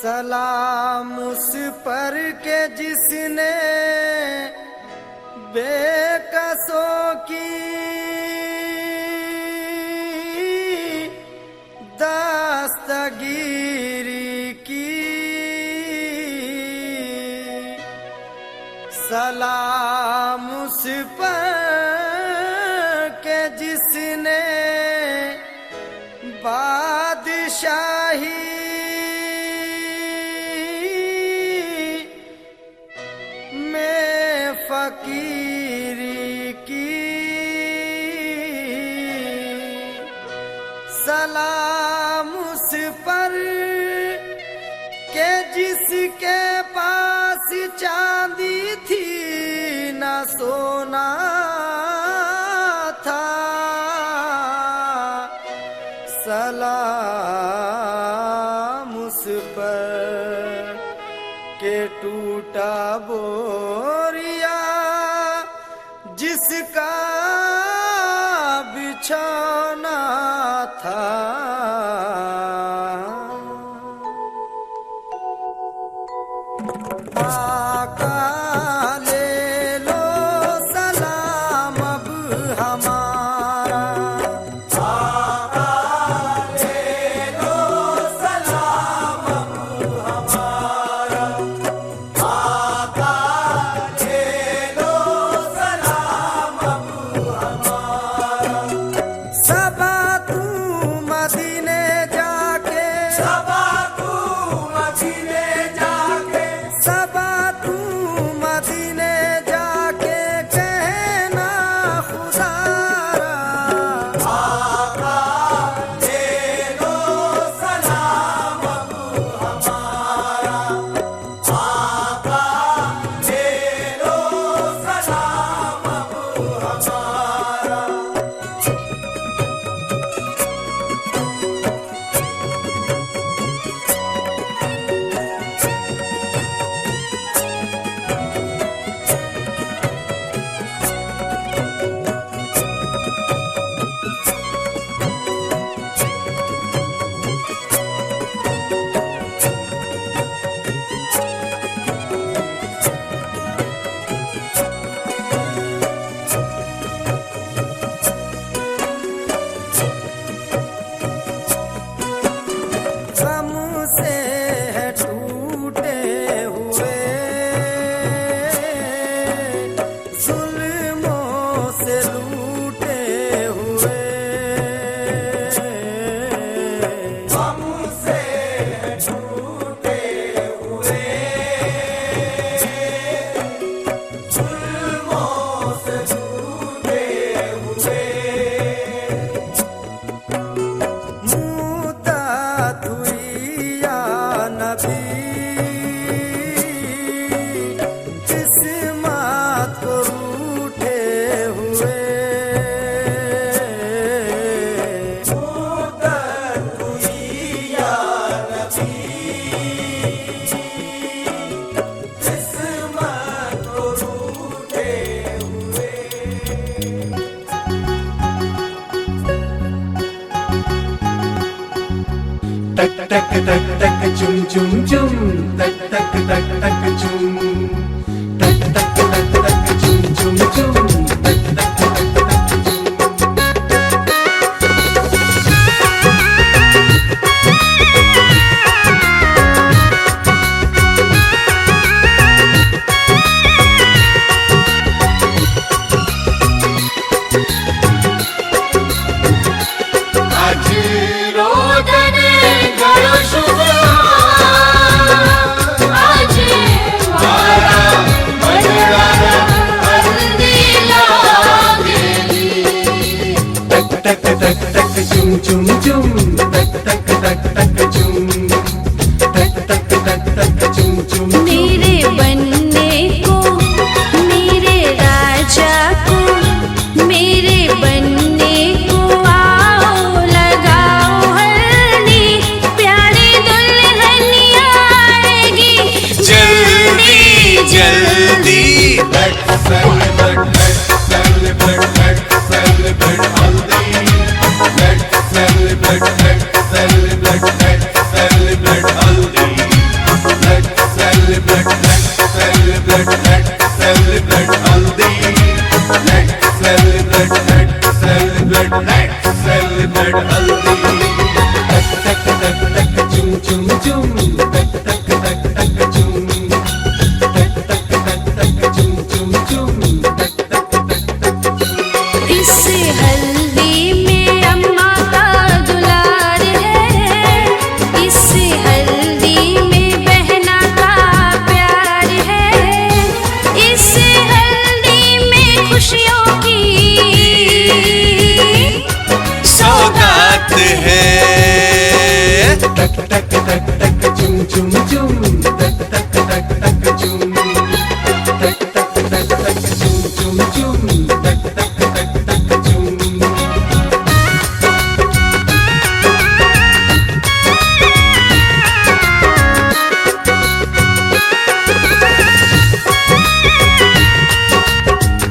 सलाम उस पर के जिसने बेकसों की दास्तगीरी की। सलाम उस पर के जिसने बादशाही फकीरी की। सलाम उस पर के जिसके पास चांदी थी न सोना था। सलाम उस पर के टूटा बोरिया जिसका बिछौना था। आका ले लो सलाम अब हमारा। आका ले लो सलाम अब हमारा। आका ले लो सलाम अब हमारा। सबा तू मदीने जाके, सबा तू मदीने जाके, सबा तू मदीने जाके कहना खुदारा। आका ले लो सलाम अब हमारा। आका ले लो सलाम अब हमारा। गम से है टूटे हुए, जुल्मों से लूटे हुए। गम से है टूटे हुए, जुल्मों से लूटे हुए। मुद्दा दुइया नबी किस्मत को रूठे हुए। मुद्दा दुइया नबी किस्मत को रूठे हुए। तक तक तक तक चुम चुम चुम, तक तक तक तक चुम, तक तक तक तक चुम चुम चुम, तक तक तक तक चुम। आज रोदने घरो शुभ आज मारा बजरारा हल्दी लागेली। तक तक तक तक चुम चुम चुम, तक तक तक तक चुम, तक तक तक तक चुम चुम। मेरे बनने को, मेरे राजा को, मेरे बनने को आओ लगाओ हल्दी। प्यारी दुल्हनिया आएगी जल्दी जल्दी। Let's celebrate, let's celebrate, let's celebrate हल्दी। Let's celebrate, let's टक टक टक टक चुम टक टक टक टक चुम चुम चुम टक टक टक टक इस हल्दी में अम्मा का दुलार है, इस हल्दी में बहना का प्यार है, इस हल्दी में खुशियों की सौगात है। टक टक टक टक चुम चुम चुम टक टक टक टक चुम टक टक टक टक चुम चुम चुम टक टक टक टक चुम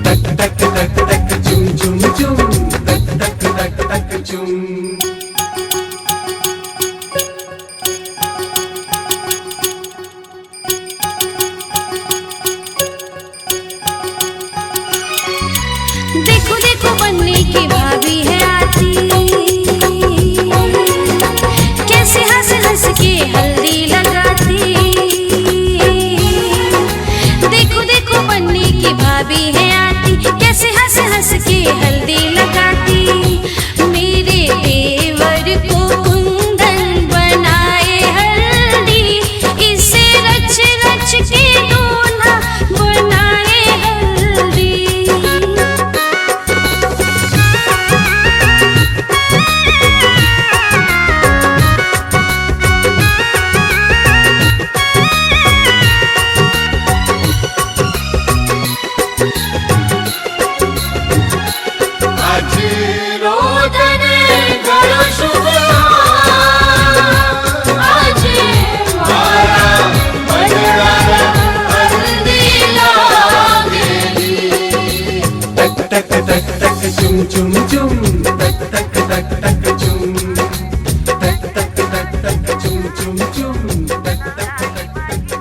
टक टक टक टक चुम चुम चुम टक टक टक टक चुम देखो देखो बनने की भाभी है आती, कैसे हंस हंस के हल्दी लगाती। देखो देखो बनने की भाभी है आती, कैसे हंस हंस के हल्दी लगाती। मेरे देवर को कुंदन बनाए हल्दी, इसे रच रच के दूल्हा बनाए हल्दी। आज रोदने गळो शुभ आज मारा मंगळारा हल्दी लागली। टक टक टक टक चुम चुम चुम टक टक टक टक चुम टक टक टक टक चुम चुम चुम टक टक टक टक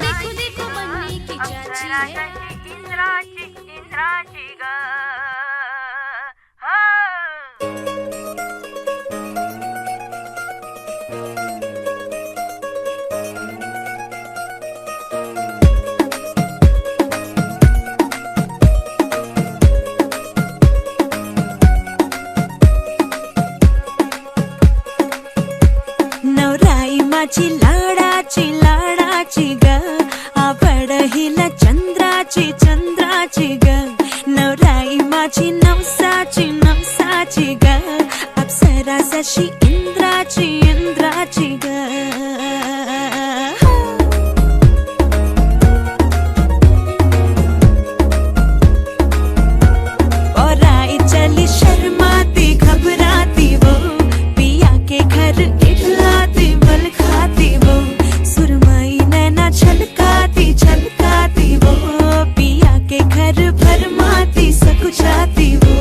देखो देखो बनने की चाची है, नवराई माझी लाडाची लाडाची ग, आवड हिला चंद्राची चंद्राची ग। नवराई माझी नवसाची नवसाची ग, अप्सरा जशी इंद्राची इंद्राची ग। और आई चली शर्माती घबराती वो, पिया के घर इठलाती बल खाती वो। सुरमई नैना छलकाती छलकाती वो, पिया के घर भरमाती सकुचाती वो।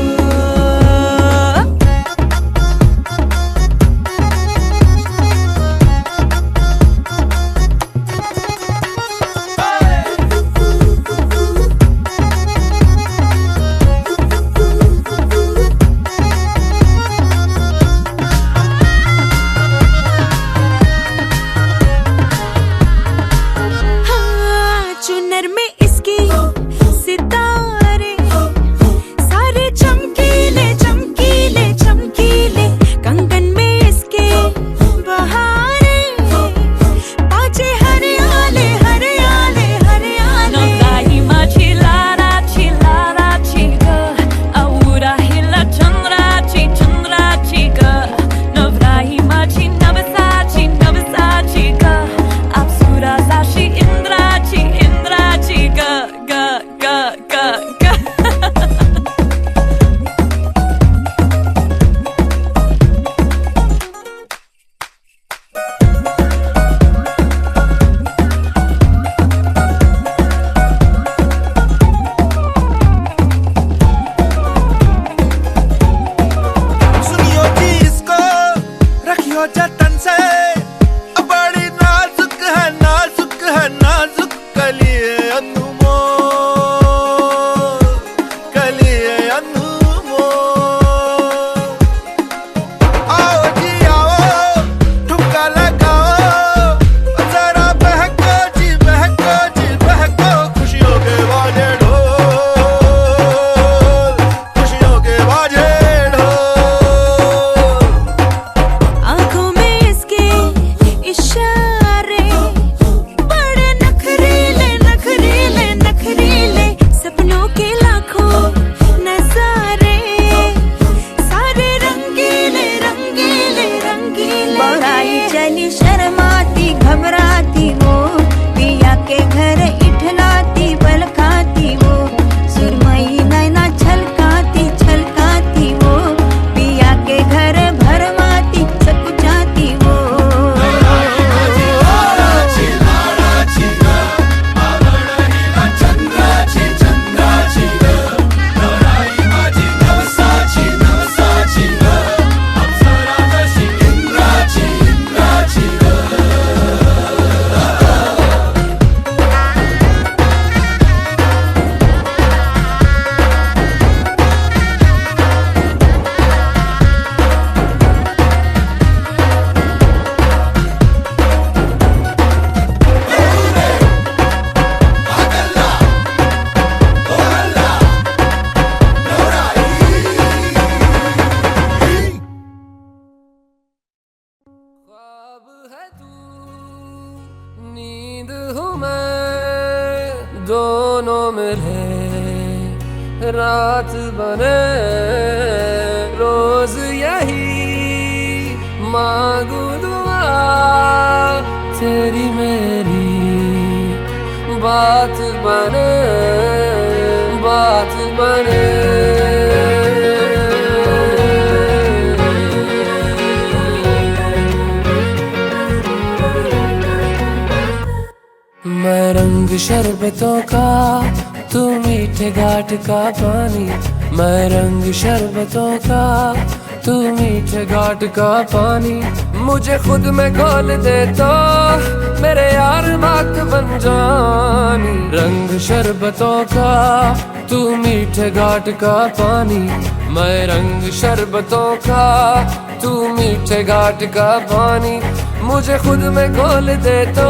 दोनों मिले रात बने, रोज यही मांगू दुआ, तेरी मेरी बात बने, बात बने। मैं रंग शरबतों का, तू मीठे घाट का पानी। मैं रंग शरबतों का, तू मीठे घाट का पानी। मुझे खुद में घोल दे तो मेरे यार बात बन जानी। रंग शरबतों का, तू मीठे घाट का पानी। मैं रंग शरबतों का, तू मीठे घाट का पानी। मुझे खुद में घोल दे तो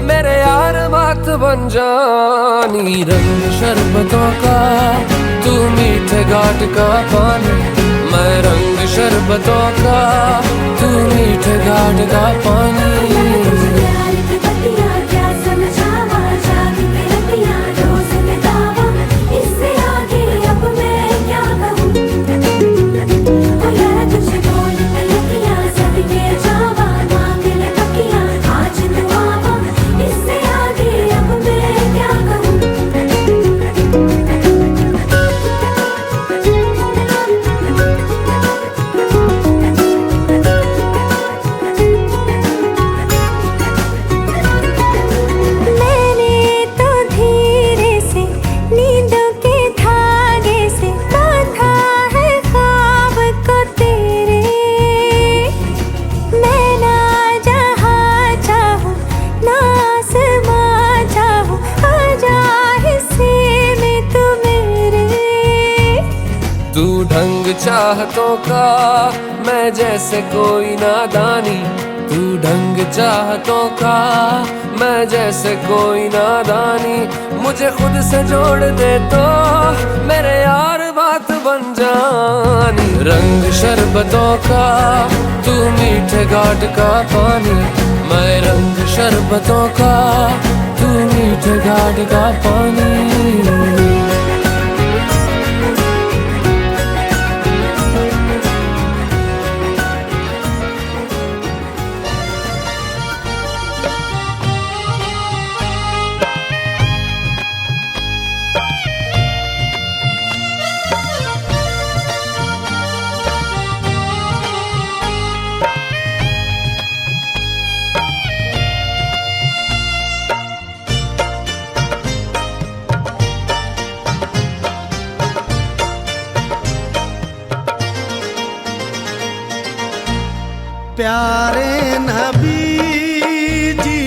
मेरे यार बात बन जानी। रंग शरबतों का, तू मीठे घाट का पानी। मैं रंग शरबतों का, तू मीठे घाट का पानी। प्यार की बत्तियां क्या समझावा, जाग के रतियां रोज में दावा, इससे आगे अब मैं क्या कहूँ। ओ यार तुझे बोल के लकियां सदके जावा, मांग ले तकियां आज दुआवा, इससे आगे अब मैं क्या कहूँ। चाहतों का मैं जैसे कोई नादानी। तू ढंग चाहतों का मैं जैसे कोई नादानी। मुझे खुद से जोड़ दे तो मेरे यार बात बन जानी। रंग शरबतों का, तू मीठे घाट का पानी। मैं रंग शरबतों का, तू मीठे घाट का पानी। प्यारे नबी जी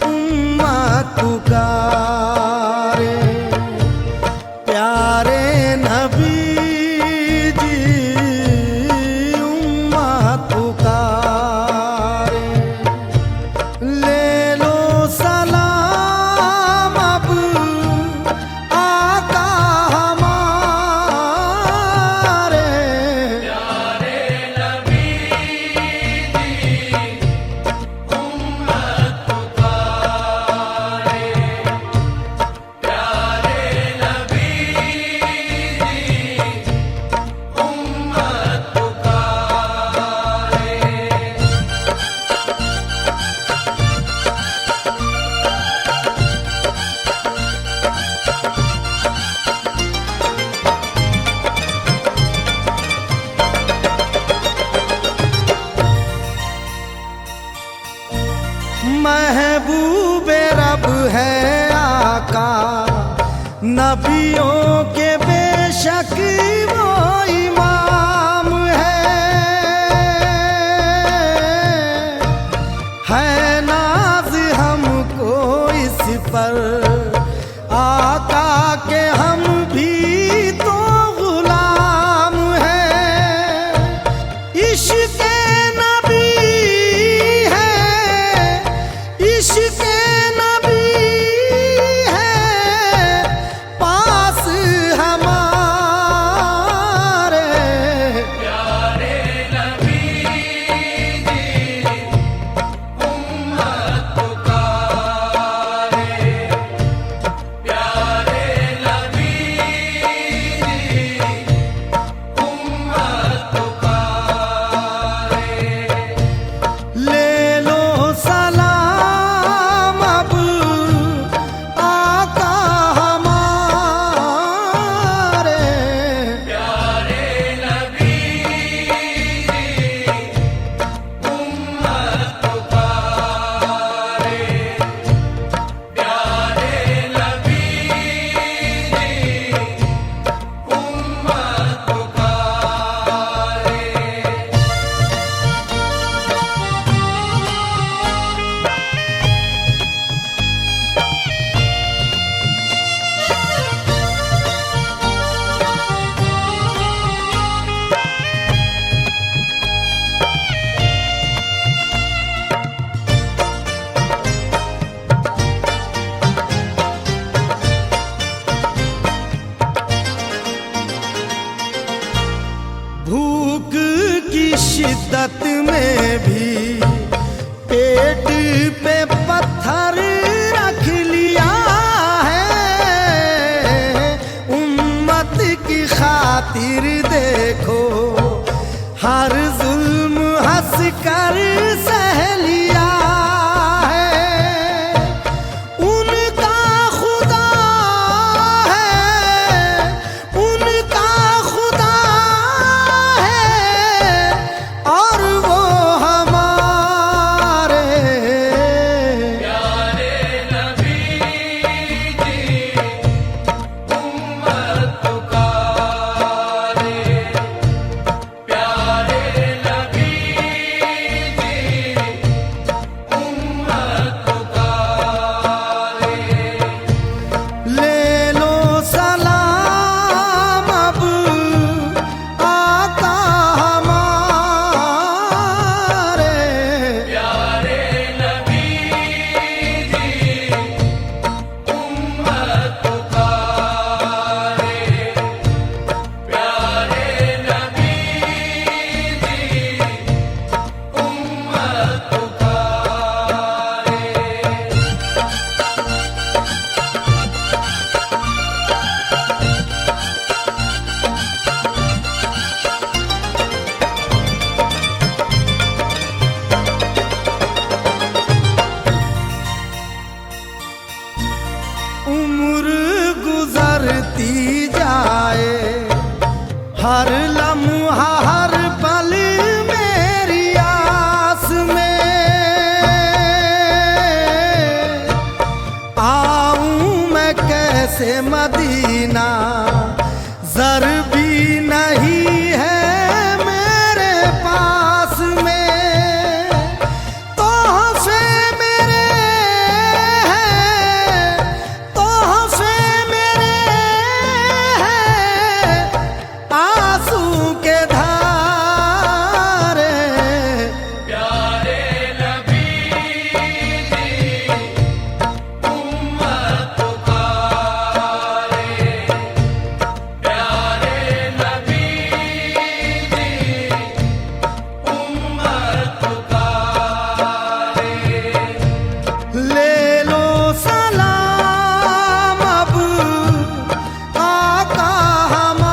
उम्मत पुकारे। प्यारे नबी जी उम्मत पुकारे। ले लो सलाम अब आका हमारे। महबूबे रब है आका, नबियों के बेशक वो इमाम है नाज हमको इस पर आका के। हम भी तो गुलाम हैं। इश्क़ नबी है, इश्क़ नबी है पास हमारे। प्यारे नबी जी उम्मत पुकारे। भी पेट पे पत्थर रख लिया है। उम्मत की खातिर देखो हर जुल्म हंस कर सह लिया है। उनका खुदा है, उनका खुदा है और वो हमारे ले लो सलाम अब आका हमारे। उम्र गुजरती जाए हर लम्हा हर पल मेरी आस में आऊं मैं कैसे मदीना जर भी नहीं है मेरे पास में। तोहफे मेरे हैं, तोहफे मेरे हैं आंसू के धारे। ले लो सलाम अब आका हमारे।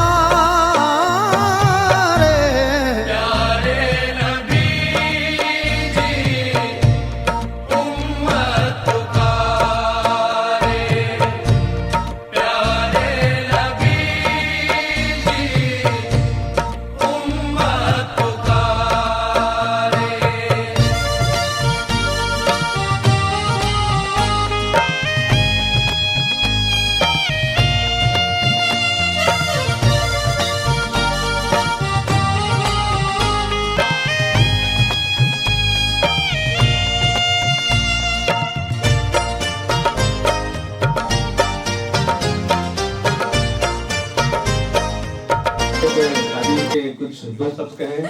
आदिल के कुछ दो शब्द कहें,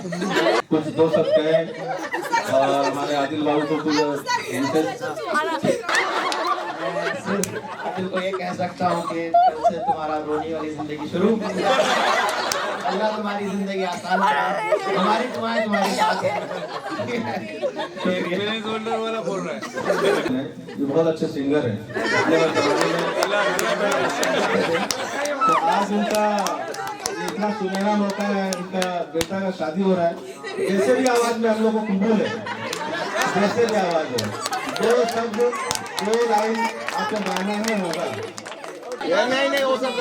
कुछ दो शब्द कहें और हमारे आदिल बाबू को कुछ दिल को ये कह सकता हूँ कि कल से तुम्हारा रोने वाली जिंदगी शुरू। अल्लाह तुम्हारी जिंदगी आसान करे, हमारी दुआएं तुम्हारे साथ हैं। ये बहुत अच्छे सिंगर हैं। तो आज उनका इतना सुनहरा मौका है, इनका बेटा का शादी हो रहा है। जैसे भी आवाज में हम लोग को कबूल है, जैसे भी आवाज हो, दो शब्द दो लाइन आपको गाना है होगा। नहीं वो सब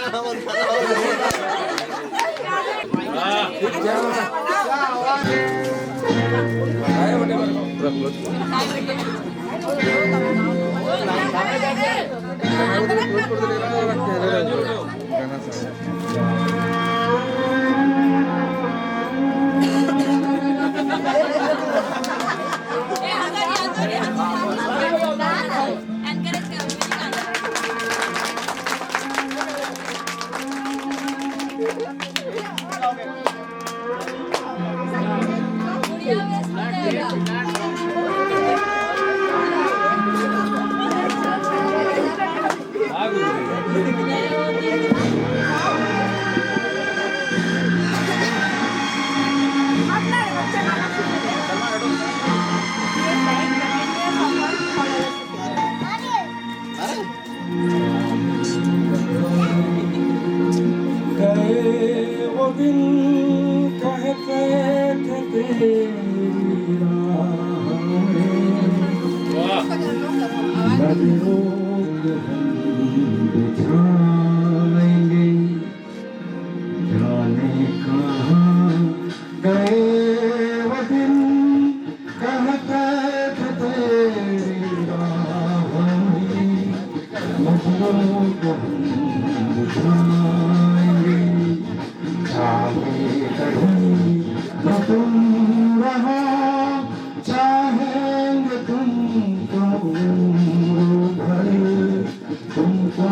रोग हम बिछाएंगे, जाने कहाँ गए वो दिन, कहते थे तेरी राह में, मजनू को हम बिछाएंगे, चाहे कहीं तो तुम रहो, चाहेंगे तुमको भर, तुमको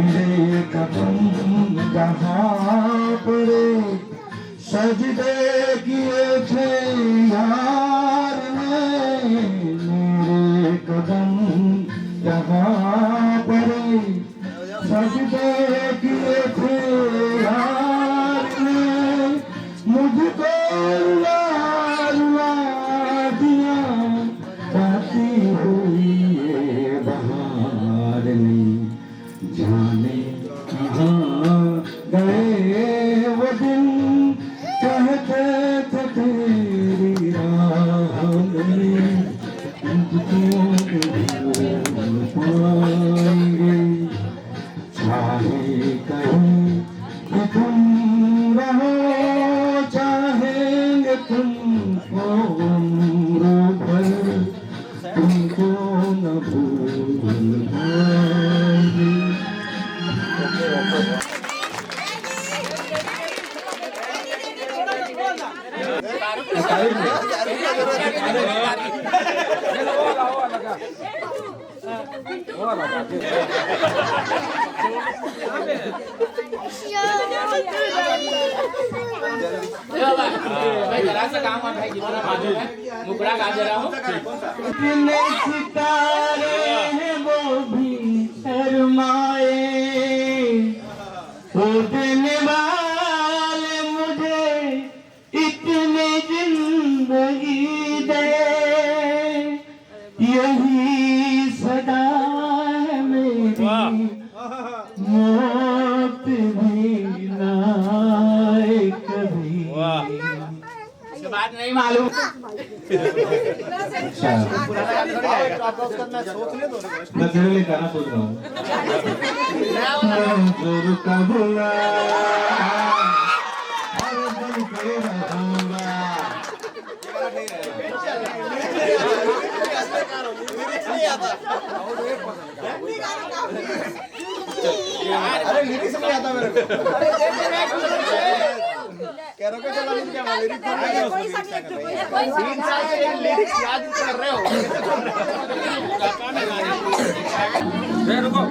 मेरे कदम जहाँ पड़े, सजदे किए थे यार ने, मेरे कदम जहाँ पड़े, सजदे किए थे यार ने, मुझको रुला रुला दिया, गाती हुई ये बहार ने, जाने कहाँ गए वो दिन, कहते थे तेरी राह में, तुझको भूल पाएंगे, चाहे कहीं कि तुम रहो, चाहेंगे तुमको उम्र भर, तुमको न भूल पाएंगे। कितने सितारे हैं वो भी शर्माए, वो देने वाले मुझे इतनी जिंदगी दे, यही सदा है मेरी, मौत भी ना आए कभी। बात नहीं मालूम। मैं तेरे लिए गाना सोच रहा हूँ। मंजूर का बुला हर दिन पे रहूंगा। अरे लिरिक्स नहीं आता मेरे को। कह रहा चला नहीं क्या लिरिक्स याद कर रहे हो। रुको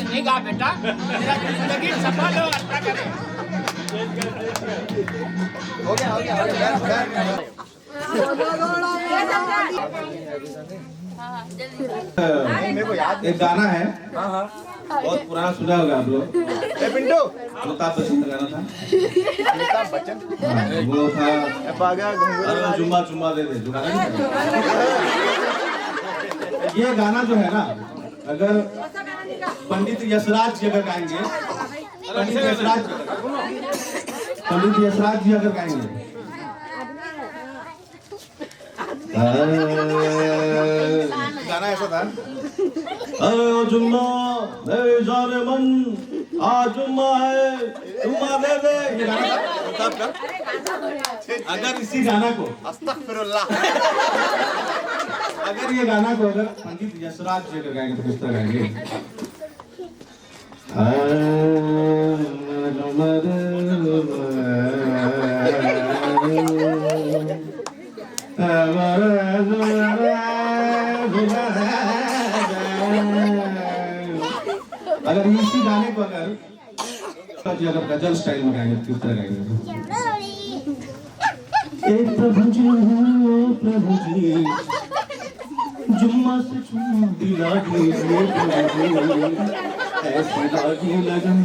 नहीं गा बेटा, तेरा जिंदगी सफल हो, अच्छा करे। हो गया एक गाना है, बहुत पुराना सुना होगा आप लोग। पिंटू अमिताभ बच्चन का गाना था, अमिताभ बच्चन वो था अरे जुम्मा जुम्मा दे दे, जो गाना नहीं था? ये गाना जो है ना, अगर पंडित यशराज जी अगर गाएंगे, पंडित यशराज जी अगर गाएंगे, गाना ऐसा था, अरे ओ जुम्मा मेरे जाने मन, आज जुम्मा है जुम्मा दे दे, ये गाना था का। अगर इसी गाना को अस्तगफिरुल्लाह, अगर ये गाना को अगर पंडित यशराज जी अगर गाएंगे तो किस तरह गाएंगे? अगर इसी गाने को अगर गजल स्टाइल में गाएंगे किस तरह गाएंगे? एक प्रभु जी जुम्मा से जुम्मा दिला दीजिए प्रभु जी, ऐसी लागी लगन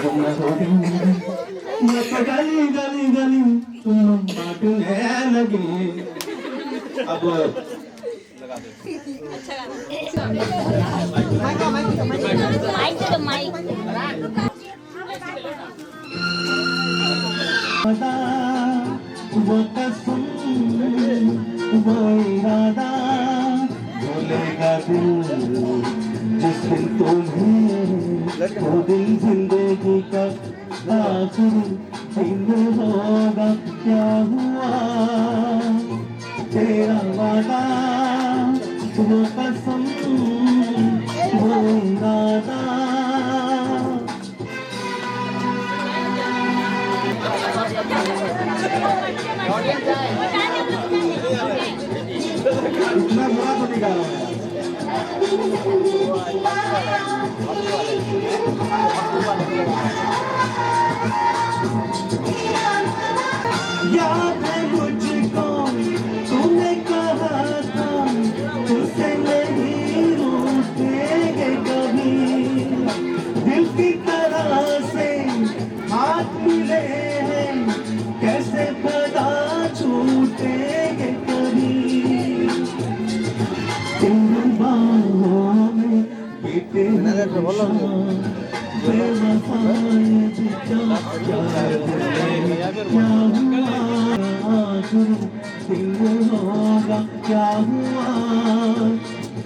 जुम्मा होगी, मैं तो गली गली गली तुम बांटने लगे। अब वो कसम वो इरादा भूलेगा दिल जिस दिन तुम्हें, वो दिन जिंदगी का आखिरी दिन होगा। क्या हुआ तेरा वादा, वो कसम वो इरादा। इतना बुरा तो नहीं गा रहा हूँ। याद है मुझको तूने कहा था तुझसे नहीं रूठेंगे कभी, दिल की तरह से हाथ मिले हैं कैसे पता छूटेंगे कभी। तेरी बाहों में बीते होगा क्या हुआ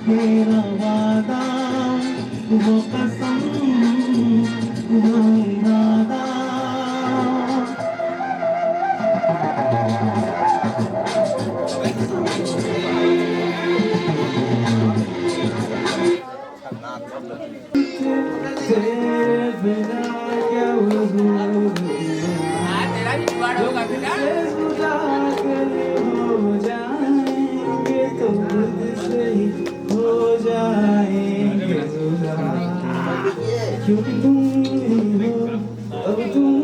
तेरा वादा, वो कसम वो इरादा। तेरा भी जुगाड़ होगा बेटा। क्योंकि तुम हो अब तुम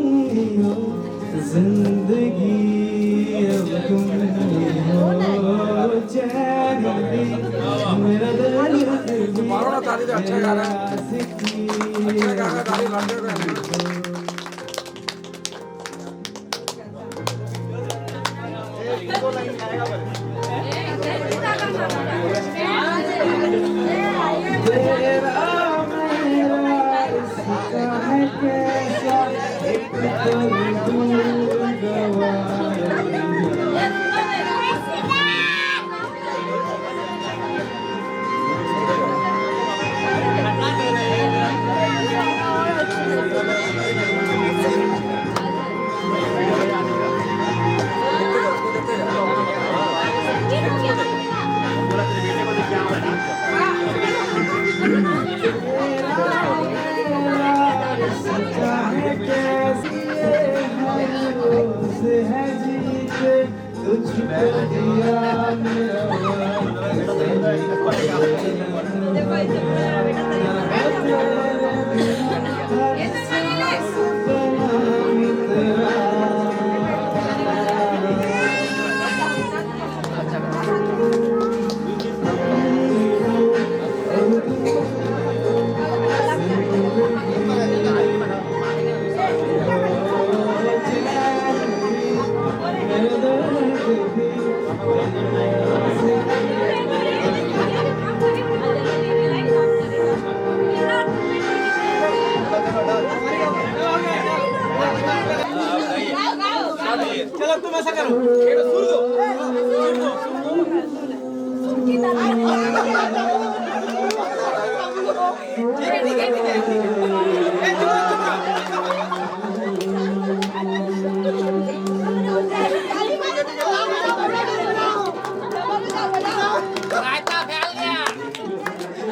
हो जिंदगी, अब तुम हो चैन मेरा दिल मारो ना ताली। अच्छा गाना, अच्छा गाना, ताली मारते रहो। ऐसा करो सुर दो रायता फैल गया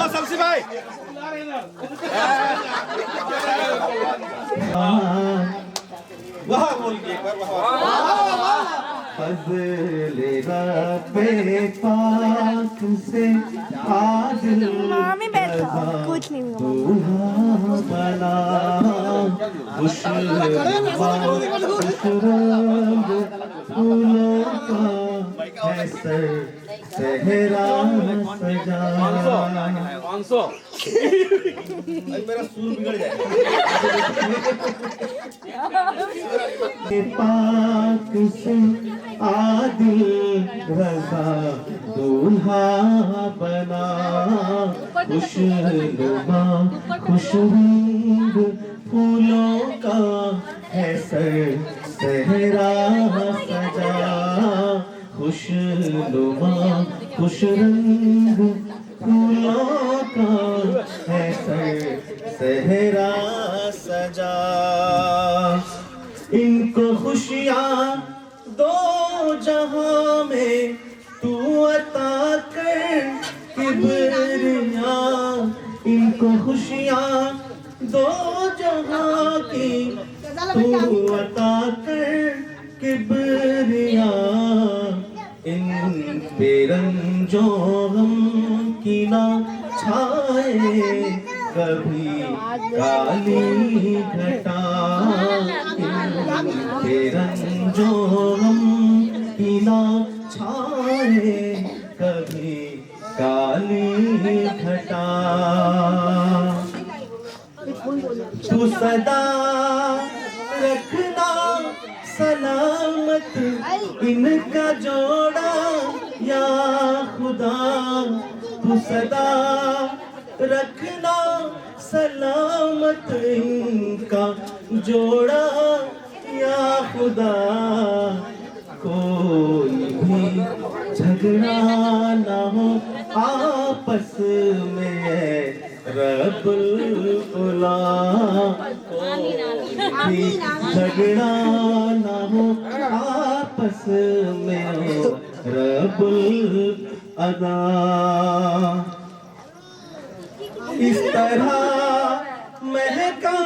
शमसी भाई वाह बोल के एक बार वाह फज़ले रब्बे पाक से आदिल कुछ नहीं दूल्हा बना खुशरंग फूलों का है सर सहरा सजा मेरा सूर बिगड़ जाएगा पाक से आदिल रजा दूल्हा बना खुशनुमा खुशबू फूलों का है सर सहरा सजा खुशनुमा खुशरंग फूलों का है सर सहरा सजा इनको खुशियाँ दो जहां में तू अता कर किबरिया इनको खुशियाँ दो जहां की तू अता कर किबरिया इन बेरंजो गम की ना छाए कभी काली घटा रंजो गम की ना छाए कभी काली घटा तू सदा रखना सलामत इनका जोड़ा या खुदा सदा रखना सलामत इनका जोड़ा या खुदा। कोई भी झगड़ा ना हो आपस में रब्बुल उला। कोई झगड़ा ना हो आपस में रब्बुल अदा। इस तरह महका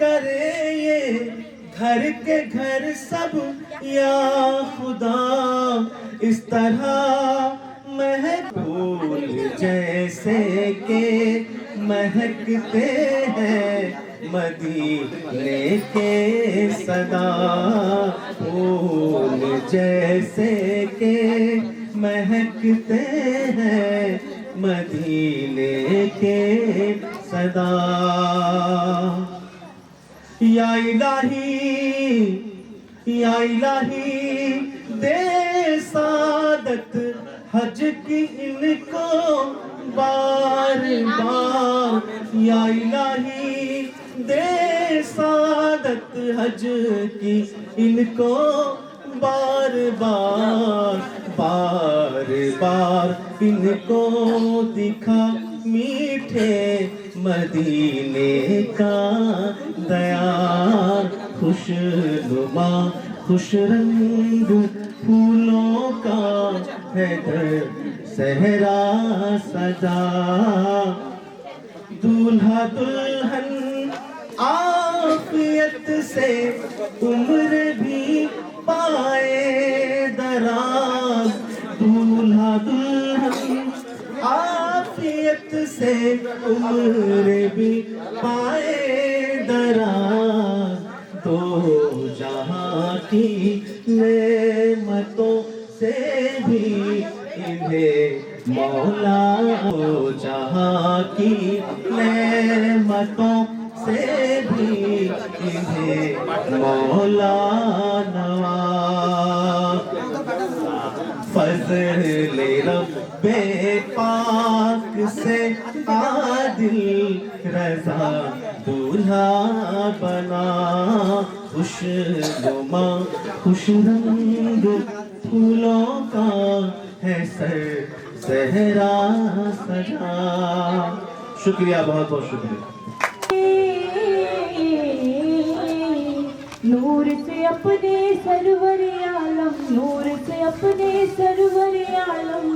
करे ये घर के घर सब या खुदा। इस तरह महफूल जैसे के महकते हैं मदीने के सदा। फूल जैसे के महकते हैं मदीने के सदा। या इलाही दे सादत हज की इनको बार बार। या इलाही दे सादत हज की इनको बार बार। बार बार इनको दिखा मीठे मदीने का दयार। खुशनुमा खुश रंग फूलों का है सहरा सजा। दूल्हा दुल्हन आफियत से उम्र भी पाए दराज। दूल्हा दुल्हन आफियत से उम्र भी पाए दराज। तो जहाँ की नेमतों से भी इन्हें मौला। जहाँ की नेमतों से भी इन्हें मौला नवाज। फज़ल रब्बे पाक से आदिल रज़ा दूल्हा बना। खुशनुमा खुश रंग फूलों का है सहरा सजा। शुक्रिया, बहुत बहुत शुक्रिया। नूर से अपने सरवर आलम, नूर से अपने सरवर आलम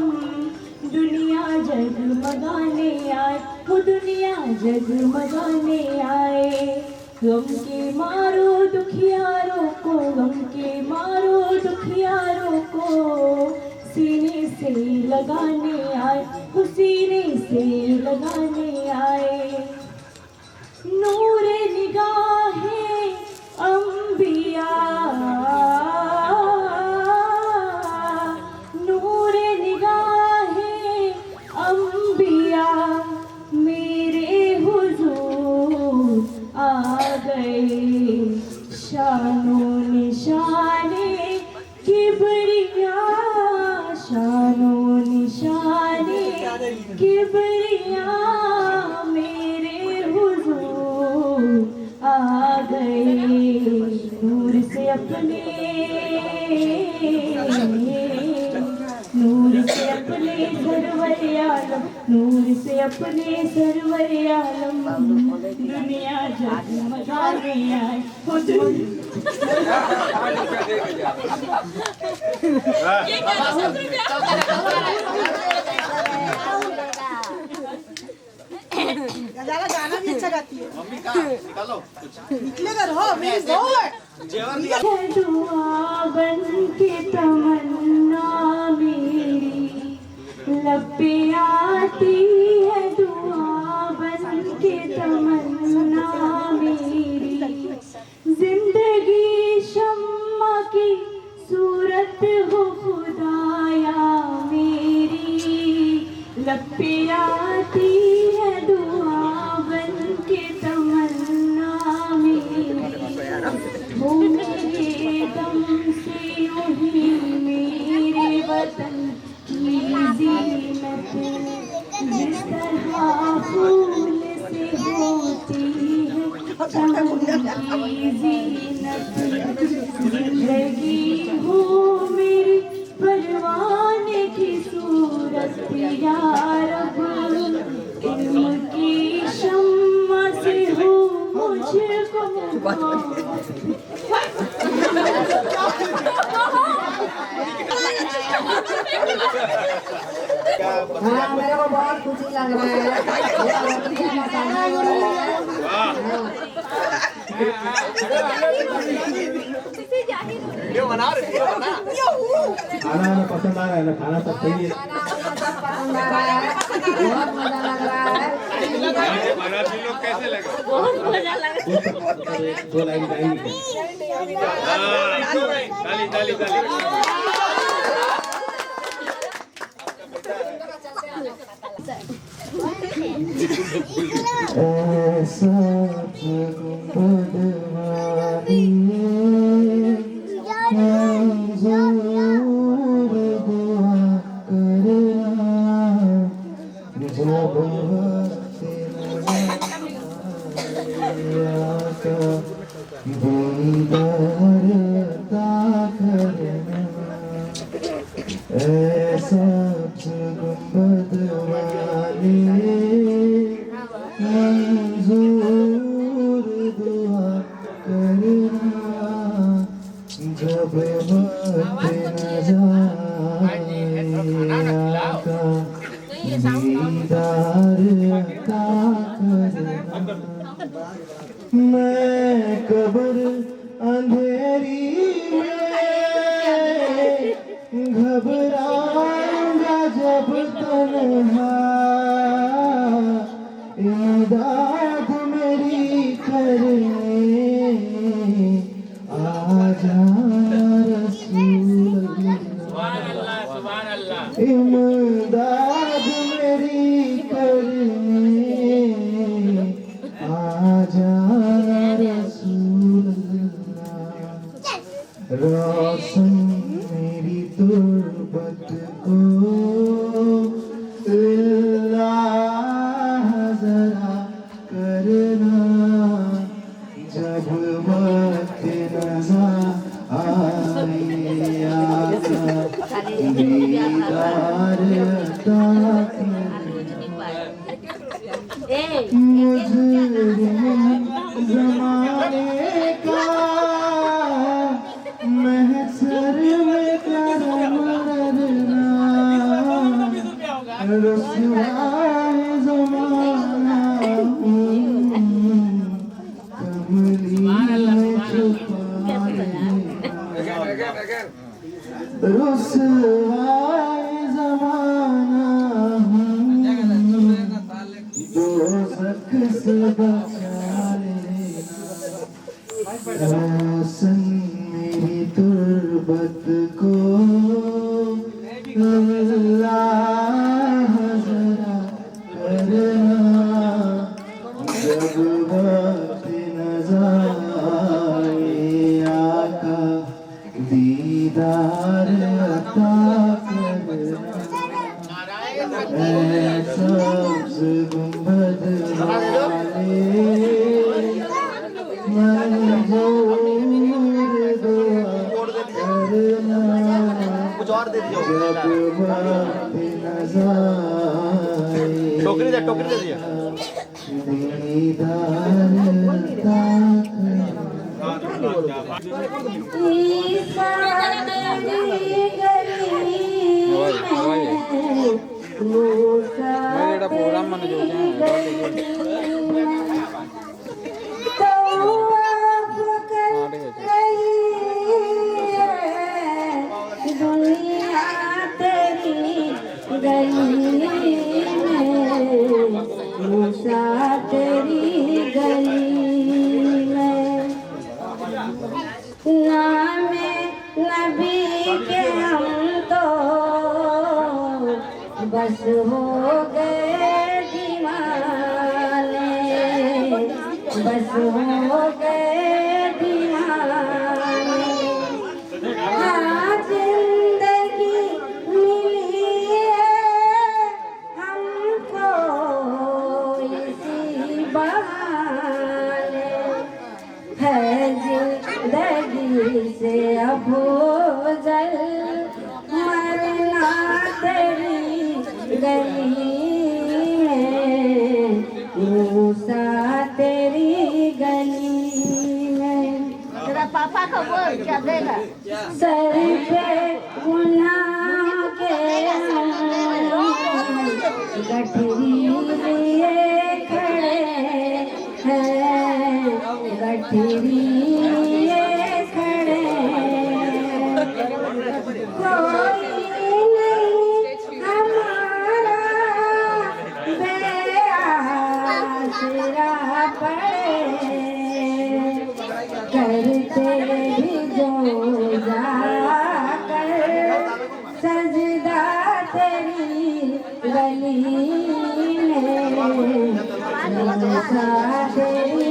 दुनिया जगमगाने आए, वो दुनिया जगमगाने आए। गम के मारो दुखियारों को, गम के मारो दुखियारों को सीने से लगाने आए, वो सीने से लगाने आए। नूर निगाहे अंबिया, नूर निगाहे अंबिया मेरे हुजूर आ गए। शानो निशाने किबरिया, शानो निशाने किबरिया मेरे हुजूर आ गए। नूर से अपने, नूर से अपने सरवर आलम, नूर से अपने सरवर आलम दुनिया जगमगाने आए, वो ज़्यादा गाना भी अच्छा गाती है। मम्मी का निकालो, निकलेगा रहो मेरी बोल। दुआ बन के तमन्ना मेरी लब पे आती है, दुआ बन के तमन्ना मेरी। जिंदगी शम्मा की सूरत हो खुदाया मेरी, लब पे आती है दुआ बन के तमन्ना मेरी। वो मेरे दम से वही मेरे वतन की ज़ीनत हाँ मेरे को बहुत खुशी लग रहा है वीडियो बना खाना पसंद आ रहा है ना, खाना सब सही है। बहुत मजा लग रहा है। बाराती लोग कैसे लगे? बहुत मजा लग रहा है। दो लाइन गाएंगे। ताली ताली ताली। मैं कब्र अंधेरी में घबराऊंगा जब तन्हा, इमदाद मेरी करने आ जाना रसूल अल्लाह, इमदाद मेरी करने आ जाना रसूल अल्लाह। रोशन मेरी तुर्बत को अल्लाह जरा करना, जब वक्त नज़र आए आका दीदार अता ज़माने का महसर में करम रना, रसवाए ज़माना कमली में छुपाए, रसवाए ज़माना दोज़ख से बचा लेना। रोशन मेरी तुर्बत को अल्लाह जरा करना, जब वक्त नज़र आए आका दीदार अता करना। सब्ज़ गुंबद वाले मंजूर दुआ करना, कुछ और दे दियो। जब वक्त नज़र आए टोकरी दे दिया। दीदार अता प्रोग्राम मन जो दुनिया तेरी गली में, मूसा तेरी गली में, नामे नबी के हम तो बस हो गए दीवाने, बस हो गए दीवाने। हाँ जिंदगी मिली है हमको इसी बहाने, है जिंदगी से अब जल मरना तेरी गली में, मूसा तेरी गली में। तेरा पापा को बोल क्या देगा? सर पे गुनाह के नहीं हमारा बेआसरा पड़े करते भी जो जाकर सजदा तेरी गली में तेरी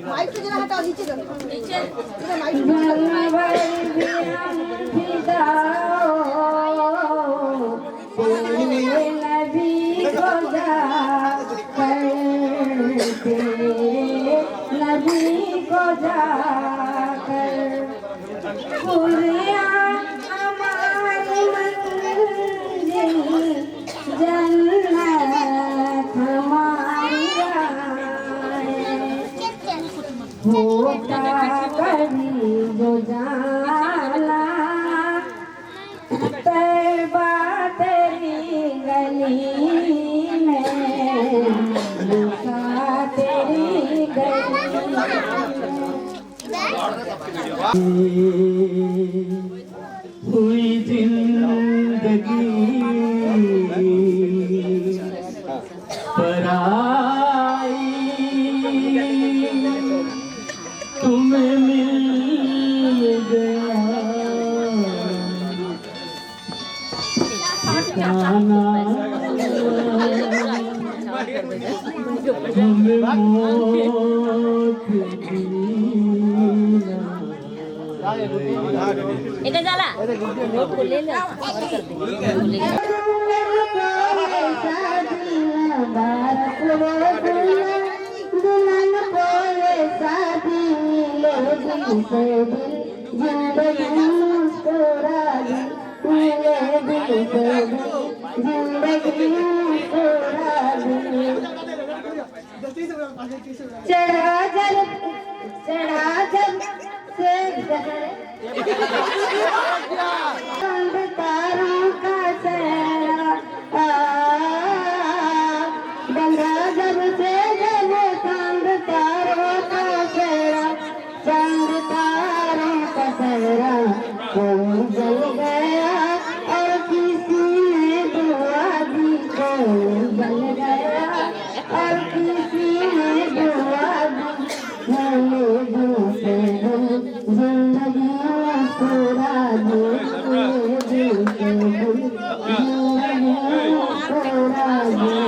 माइक से जरा हटाओ नीचे करो नीचे भंवर भी हम फिदाओ तेरे नबी को जाकर तेरे नबी को जाकर पूरिया हमारी मंजिल जन्नत हमारी होता कभी जो जाना तैबा तेरी गली में लुका तेरी गली हुई जिंदगी पराई तुम्हें मिल गया ठिकाना तुम्हें मौत दी এটা জ্বালা খুলে লে दुल्हन को ये शादी मिले दिल से दिल जिंदगी मुस्कुराई मिले दिल से दिल जिंदगी मुस्कुराई चढ़ा जब से चांद तारों का चेहरा बंधा जब से जब चांद तारों का चेहरा चांद तारों का चेहरा कोई जल गया और किसी ने दुआ दी कोई जल गया और किसी ने दुआ दी मैंने दिल से दिल जिंदगी मुस्कुरा दी दिल से दिल जिंदगी मुस्कुरा दी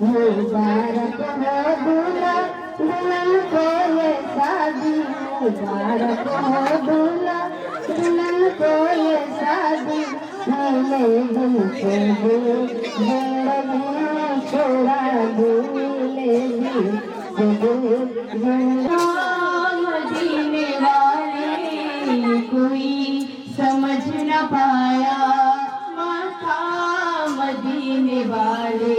मुबारक हो दूल्हा दुल्हन को ये शादी मुबारक हो दूल्हा दुल्हन को ये शादी मैंने दिल से दिल जिंदगी मुस्कुरा दी मिले दिल से दिल मदीने वाले कोई समझ न पाया माथा मदीने वाले